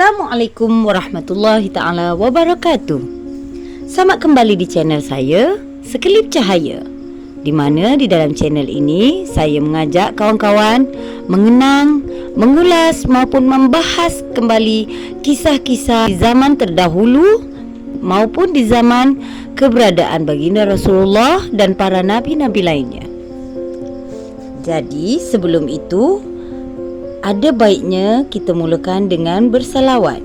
Assalamualaikum warahmatullahi ta'ala wabarakatuh. Selamat kembali di channel saya, Sekelip Cahaya, di mana di dalam channel ini saya mengajak kawan-kawan mengenang, mengulas maupun membahas kembali kisah-kisah di zaman terdahulu maupun di zaman keberadaan baginda Rasulullah dan para nabi-nabi lainnya. Jadi sebelum itu, ada baiknya kita mulakan dengan bersalawat.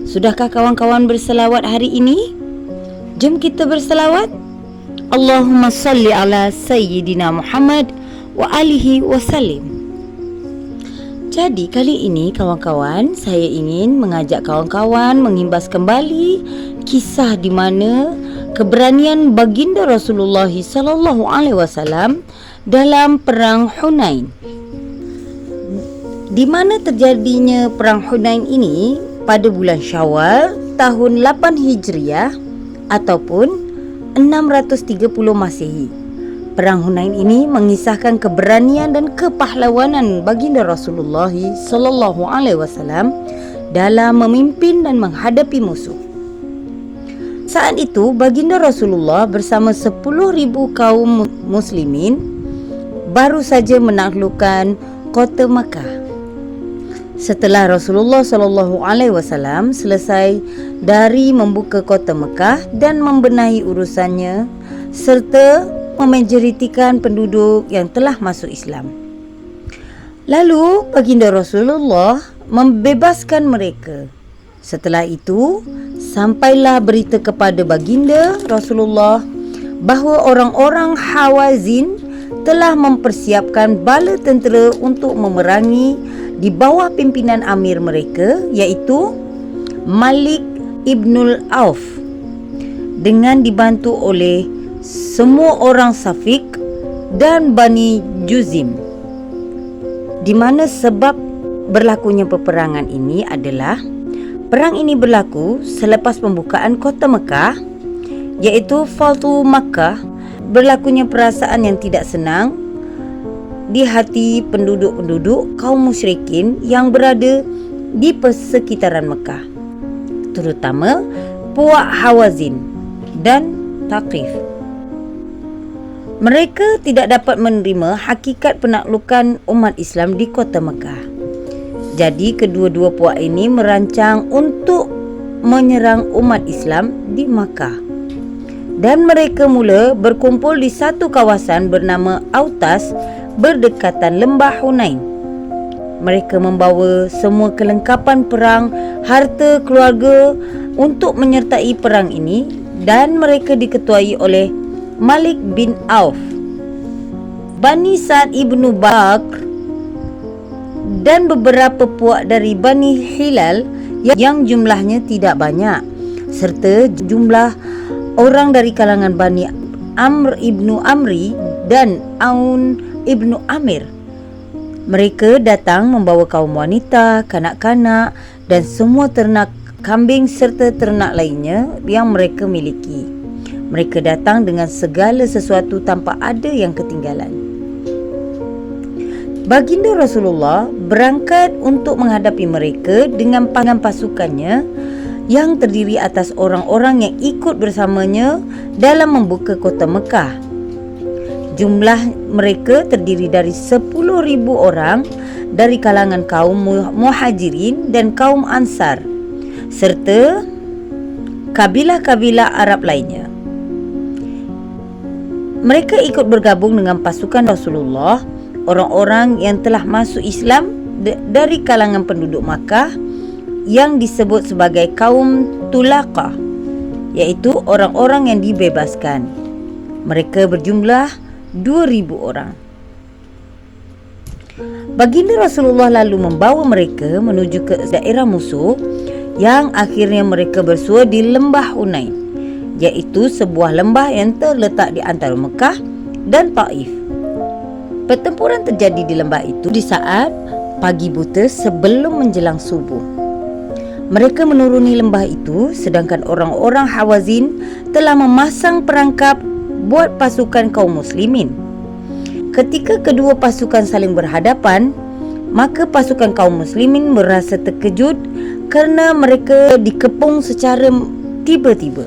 Sudahkah kawan-kawan bersalawat hari ini? Jom kita bersalawat. Allahumma salli ala Sayyidina Muhammad wa alihi wasallim. Jadi kali ini kawan-kawan, saya ingin mengajak kawan-kawan mengimbas kembali kisah di mana keberanian baginda Rasulullah sallallahu alaihi wasallam dalam perang Hunain. Di mana terjadinya perang Hunain ini pada bulan Syawal tahun 8 Hijriah ataupun 630 Masehi. Perang Hunain ini mengisahkan keberanian dan kepahlawanan baginda Rasulullah sallallahu alaihi wasallam dalam memimpin dan menghadapi musuh. Saat itu baginda Rasulullah bersama 10,000 kaum muslimin baru saja menaklukkan kota Makkah. Setelah Rasulullah sallallahu alaihi wasallam selesai dari membuka kota Mekah dan membenahi urusannya serta memajoritikan penduduk yang telah masuk Islam. Lalu baginda Rasulullah membebaskan mereka. Setelah itu, sampailah berita kepada baginda Rasulullah bahawa orang-orang Hawazin telah mempersiapkan bala tentera untuk memerangi di bawah pimpinan amir mereka, iaitu Malik Ibnul Auf, dengan dibantu oleh semua orang Safiq dan Bani Juzim. Di mana sebab berlakunya peperangan ini adalah perang ini berlaku selepas pembukaan kota Mekah, iaitu Fathu Makkah. Berlakunya perasaan yang tidak senang di hati penduduk-penduduk kaum musyrikin yang berada di persekitaran Mekah, terutama puak Hawazin dan Thaqif. Mereka tidak dapat menerima hakikat penaklukan umat Islam di kota Mekah. Jadi kedua-dua puak ini merancang untuk menyerang umat Islam di Makkah. Dan mereka mula berkumpul di satu kawasan bernama Autas berdekatan lembah Hunain. Mereka membawa semua kelengkapan perang, harta keluarga untuk menyertai perang ini, dan mereka diketuai oleh Malik bin Auf, Bani Sa'd ibnu Bakr dan beberapa puak dari Bani Hilal yang jumlahnya tidak banyak, serta jumlah orang dari kalangan Bani Amr ibnu Amri dan Aun ibnu Amir. Mereka datang membawa kaum wanita, kanak-kanak dan semua ternak kambing serta ternak lainnya yang mereka miliki. Mereka datang dengan segala sesuatu tanpa ada yang ketinggalan. Baginda Rasulullah berangkat untuk menghadapi mereka dengan pasukannya yang terdiri atas orang-orang yang ikut bersamanya dalam membuka kota Mekah. Jumlah mereka terdiri dari 10,000 orang dari kalangan kaum Muhajirin dan kaum Ansar, serta kabilah-kabilah Arab lainnya. Mereka ikut bergabung dengan pasukan Rasulullah, orang-orang yang telah masuk Islam dari kalangan penduduk Makkah yang disebut sebagai kaum Tulaqah, iaitu orang-orang yang dibebaskan. Mereka berjumlah 2,000 orang. Baginda Rasulullah lalu membawa mereka menuju ke daerah musuh yang akhirnya mereka bersua di lembah Hunain, iaitu sebuah lembah yang terletak di antara Mekah dan Taif. Pertempuran terjadi di lembah itu di saat pagi buta sebelum menjelang subuh. Mereka menuruni lembah itu sedangkan orang-orang Hawazin telah memasang perangkap buat pasukan kaum muslimin. Ketika kedua pasukan saling berhadapan, maka pasukan kaum muslimin merasa terkejut kerana mereka dikepung secara tiba-tiba,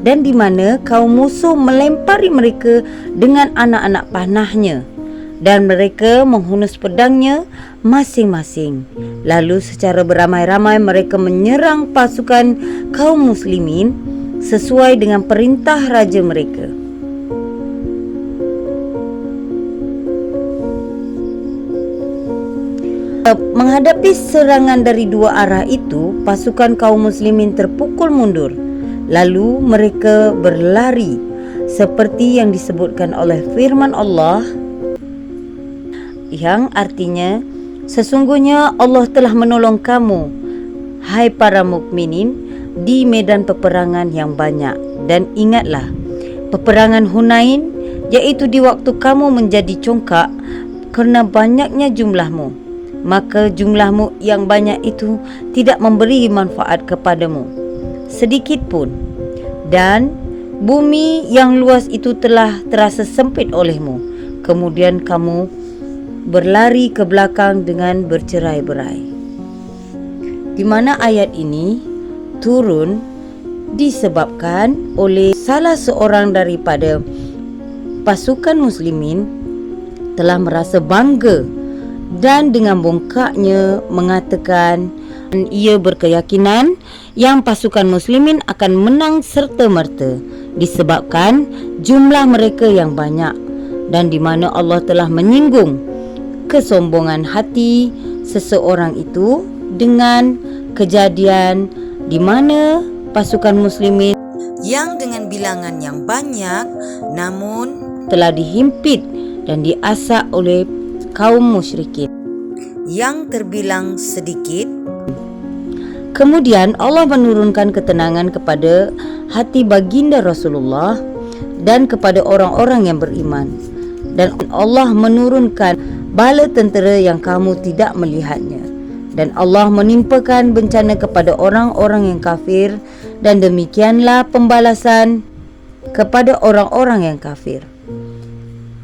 dan di mana kaum musuh melempari mereka dengan anak-anak panahnya, dan mereka menghunus pedangnya masing-masing. Lalu secara beramai-ramai mereka menyerang pasukan kaum muslimin sesuai dengan perintah raja mereka. Menghadapi serangan dari dua arah itu, pasukan kaum muslimin terpukul mundur. Lalu mereka berlari seperti yang disebutkan oleh firman Allah, yang artinya, sesungguhnya Allah telah menolong kamu, hai para mukminin, di medan peperangan yang banyak. Dan ingatlah peperangan Hunain, iaitu di waktu kamu menjadi congkak kerana banyaknya jumlahmu. Maka jumlahmu yang banyak itu tidak memberi manfaat kepadamu sedikit pun, dan bumi yang luas itu telah terasa sempit olehmu. Kemudian kamu berlari ke belakang dengan bercerai-berai. Di mana ayat ini turun disebabkan oleh salah seorang daripada pasukan muslimin telah merasa bangga dan dengan bongkaknya mengatakan ia berkeyakinan yang pasukan muslimin akan menang serta-merta disebabkan jumlah mereka yang banyak, dan di mana Allah telah menyinggung kesombongan hati seseorang itu dengan kejadian di mana pasukan muslimin yang dengan bilangan yang banyak namun telah dihimpit dan diasak oleh kaum musyrikin yang terbilang sedikit. Kemudian Allah menurunkan ketenangan kepada hati baginda Rasulullah dan kepada orang-orang yang beriman, dan Allah menurunkan bala tentera yang kamu tidak melihatnya, dan Allah menimpakan bencana kepada orang-orang yang kafir, dan demikianlah pembalasan kepada orang-orang yang kafir.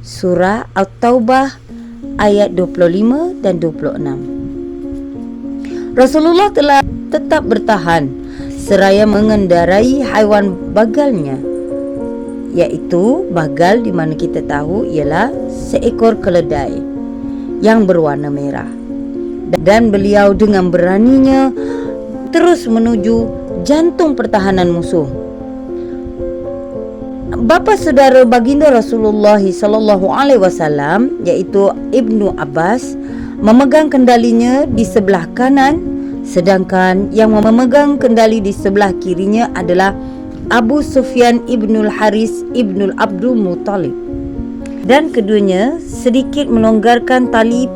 Surah At-Taubah ayat 25 dan 26. Rasulullah telah tetap bertahan seraya mengendarai haiwan bagalnya, iaitu bagal di mana kita tahu ialah seekor keledai yang berwarna merah, dan beliau dengan beraninya terus menuju jantung pertahanan musuh. Bapa saudara baginda Rasulullah sallallahu alaihi wasallam, iaitu Ibnu Abbas, memegang kendalinya di sebelah kanan, sedangkan yang memegang kendali di sebelah kirinya adalah Abu Sufyan ibnul Haris ibnul Abdul Muttalib. Dan keduanya sedikit melonggarkan tali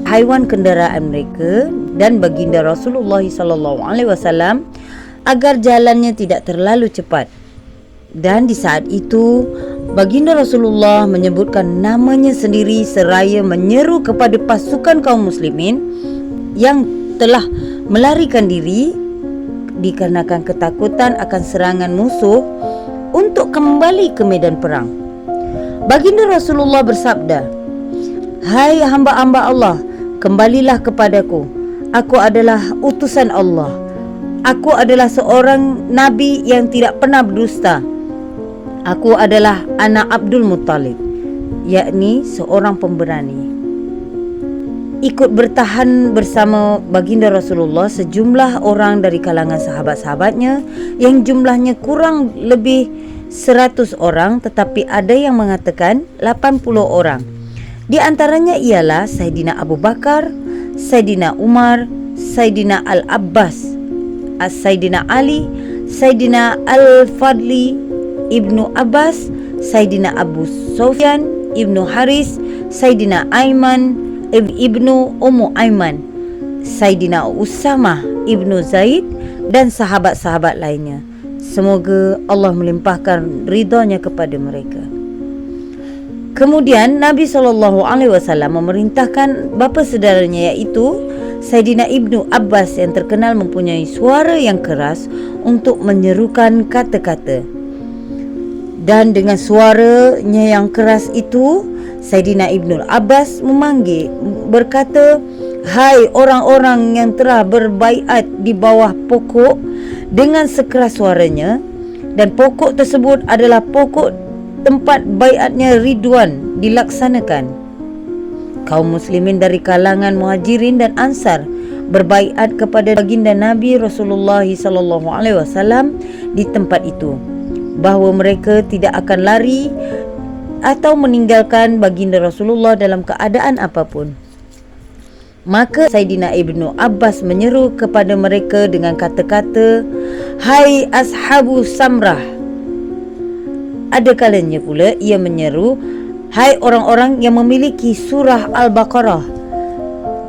haiwan kendaraan mereka dan baginda Rasulullah sallallahu alaihi wasallam agar jalannya tidak terlalu cepat. Dan di saat itu baginda Rasulullah menyebutkan namanya sendiri seraya menyeru kepada pasukan kaum muslimin yang telah melarikan diri dikarenakan ketakutan akan serangan musuh untuk kembali ke medan perang. Baginda Rasulullah bersabda, "Hai hamba-hamba Allah, kembalilah kepadaku. Aku adalah utusan Allah. Aku adalah seorang nabi yang tidak pernah berdusta. Aku adalah anak Abdul Muttalib, yakni seorang pemberani." Ikut bertahan bersama baginda Rasulullah sejumlah orang dari kalangan sahabat-sahabatnya yang jumlahnya kurang lebih 100 orang, tetapi ada yang mengatakan 80 orang. Di antaranya ialah Saidina Abu Bakar, Saidina Umar, Saidina Al-Abbas, Saidina Ali, Saidina Al-Fadli Ibnu Abbas, Saidina Abu Sufyan Ibnu Haris, Saidina Aiman Ibnu Ummu Aiman, Saidina Usamah Ibnu Zaid dan sahabat-sahabat lainnya. Semoga Allah melimpahkan ridhanya kepada mereka. Kemudian Nabi SAW memerintahkan bapa saudaranya, iaitu Saidina Ibnu Abbas yang terkenal mempunyai suara yang keras, untuk menyerukan kata-kata. Dan dengan suaranya yang keras itu, Saidina Ibnu Abbas memanggil, berkata, hai orang-orang yang telah berbaiat di bawah pokok dengan sekeras suaranya, dan pokok tersebut adalah pokok tempat baiatnya Ridwan dilaksanakan. Kaum muslimin dari kalangan Muhajirin dan Ansar berbaiat kepada baginda Nabi Rasulullah SAW di tempat itu, bahawa mereka tidak akan lari atau meninggalkan baginda Rasulullah dalam keadaan apapun. Maka Sayyidina Ibnu Abbas menyeru kepada mereka dengan kata-kata, hai ashabu Samrah. Ada kalanya pula ia menyeru, hai orang-orang yang memiliki surah Al-Baqarah.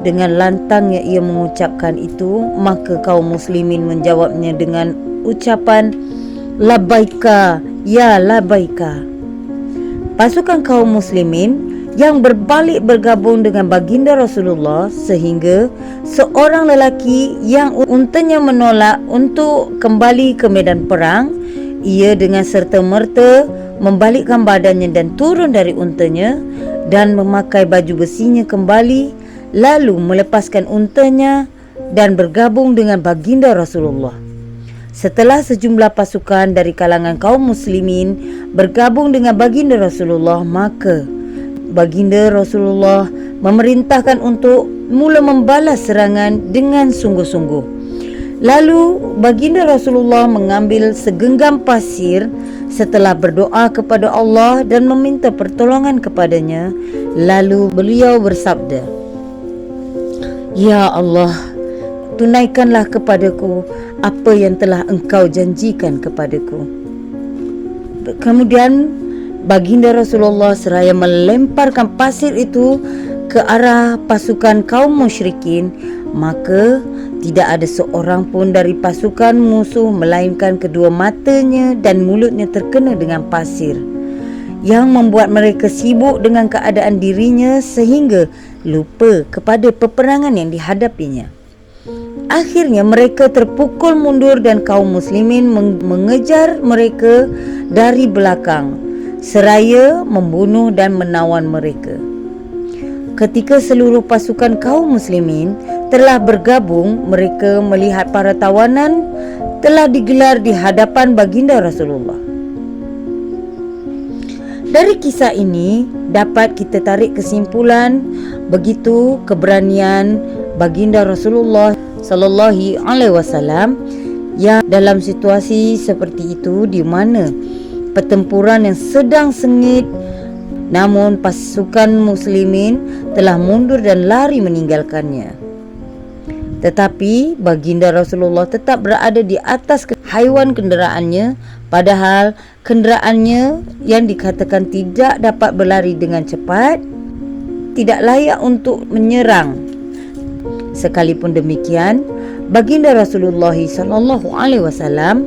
Dengan lantangnya ia mengucapkan itu, maka kaum muslimin menjawabnya dengan ucapan labbaika ya labbaika. Pasukan kaum muslimin yang berbalik bergabung dengan baginda Rasulullah, sehingga seorang lelaki yang untanya menolak untuk kembali ke medan perang, ia dengan serta-merta membalikkan badannya dan turun dari untanya dan memakai baju besinya kembali, lalu melepaskan untanya dan bergabung dengan baginda Rasulullah. Setelah sejumlah pasukan dari kalangan kaum muslimin bergabung dengan baginda Rasulullah, maka baginda Rasulullah memerintahkan untuk mula membalas serangan dengan sungguh-sungguh. Lalu baginda Rasulullah mengambil segenggam pasir setelah berdoa kepada Allah dan meminta pertolongan kepadanya. Lalu beliau bersabda, ya Allah, tunaikanlah kepadaku apa yang telah engkau janjikan kepadaku. Kemudian baginda Rasulullah seraya melemparkan pasir itu ke arah pasukan kaum musyrikin, maka tidak ada seorang pun dari pasukan musuh melainkan kedua matanya dan mulutnya terkena dengan pasir, yang membuat mereka sibuk dengan keadaan dirinya sehingga lupa kepada peperangan yang dihadapinya. Akhirnya mereka terpukul mundur dan kaum muslimin mengejar mereka dari belakang seraya membunuh dan menawan mereka. Ketika seluruh pasukan kaum muslimin telah bergabung, mereka melihat para tawanan telah digelar di hadapan baginda Rasulullah. Dari kisah ini dapat kita tarik kesimpulan begitu keberanian baginda Rasulullah sallallahu alaihi wasallam yang dalam situasi seperti itu, di mana pertempuran yang sedang sengit, namun pasukan muslimin telah mundur dan lari meninggalkannya. Tetapi baginda Rasulullah tetap berada di atas haiwan kenderaannya, padahal kenderaannya yang dikatakan tidak dapat berlari dengan cepat, tidak layak untuk menyerang. Sekalipun demikian, baginda Rasulullah SAW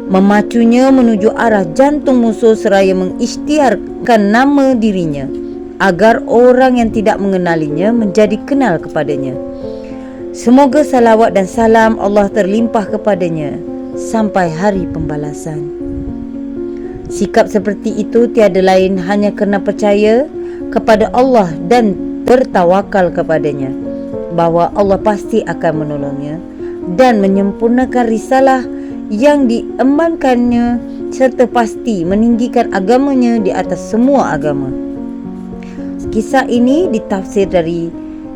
memacunya menuju arah jantung musuh seraya mengisytiharkan nama dirinya agar orang yang tidak mengenalinya menjadi kenal kepadanya. Semoga salawat dan salam Allah terlimpah kepadanya sampai hari pembalasan. Sikap seperti itu tiada lain hanya kerana percaya kepada Allah dan bertawakal kepadanya, bahawa Allah pasti akan menolongnya dan menyempurnakan risalah yang diembankannya, serta pasti meninggikan agamanya di atas semua agama. Kisah ini ditafsir dari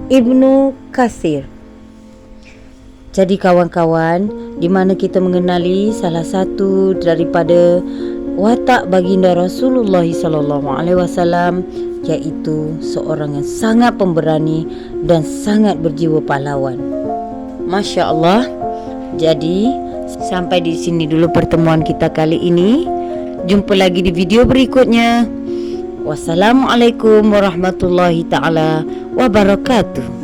Ibnu Katsir. Jadi kawan-kawan, di mana kita mengenali salah satu daripada watak baginda Rasulullah SAW, iaitu seorang yang sangat pemberani dan sangat berjiwa pahlawan. Masya Allah. Jadi sampai di sini dulu pertemuan kita kali ini. Jumpa lagi di video berikutnya. Wassalamualaikum warahmatullahi taala wabarakatuh.